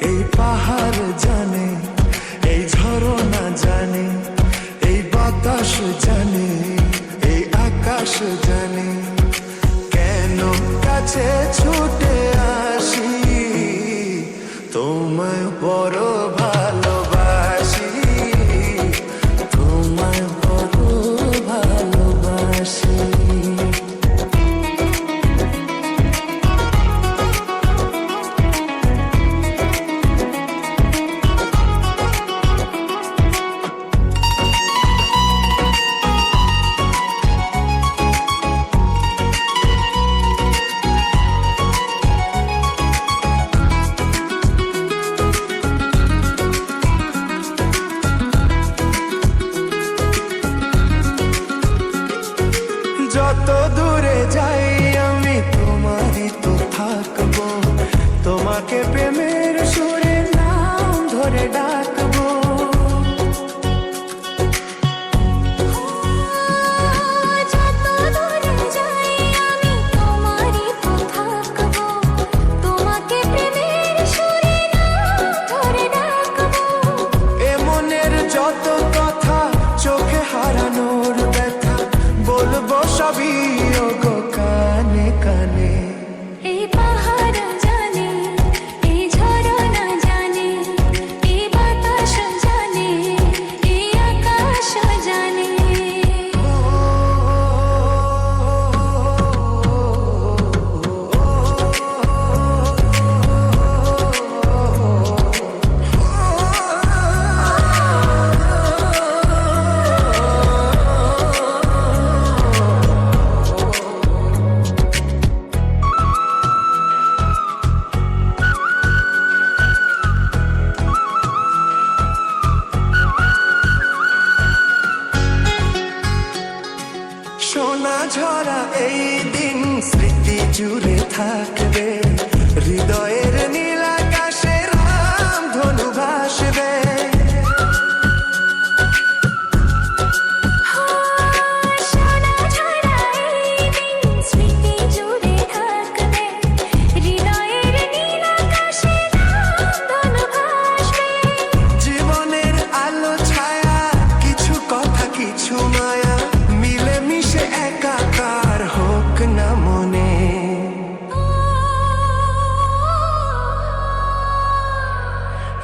এই পাহাড় জানে, এই ঝরনা জানে, এই বাতাস জানে, এই আকাশ জানে কেন কাছে ছুটে আসি, তোমায় বড় ভালোবাসি, তোমায় বড় ভালোবাসি। যত দূরে যাই আমি তোমারই তো থাকবো, তোমাকে প্রেমের সুরে নাম ধরে ডাকবো। যত দূরে যাই আমি তোমারই তো থাকবো, তোমাকে প্রেমের সুরে নাম ধরে ডাকবো। এ মনের যত কথা চোখে হারানোর ব্যথা বলবো সবই ওগো কানে কানে। এই পাহাড় জানে, এই ঝরনা জানে, এই বাতাস জানে, এই আকাশ জানে। সোনা ঝরা এই দিন স্মৃতি জুড়ে থাকবে, হৃদয়ের নীল আকাশে রাম ধনু ভাসবে। সোনা ঝরা এই দিন স্মৃতি জুড়ে থাকবে, হৃদয়ের নীল আকাশে রামধনু ভাসবে। জীবনের আলো ছায়া কিছু কথা কিছু মায়া মিলে মিশে একাকার হোক না মনে।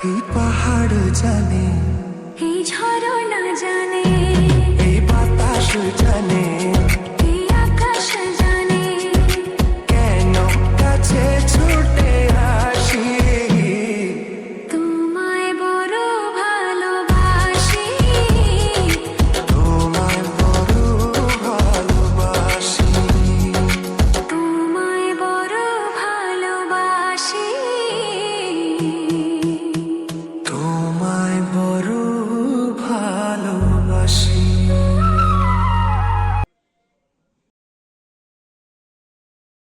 এই পাহাড় জানে,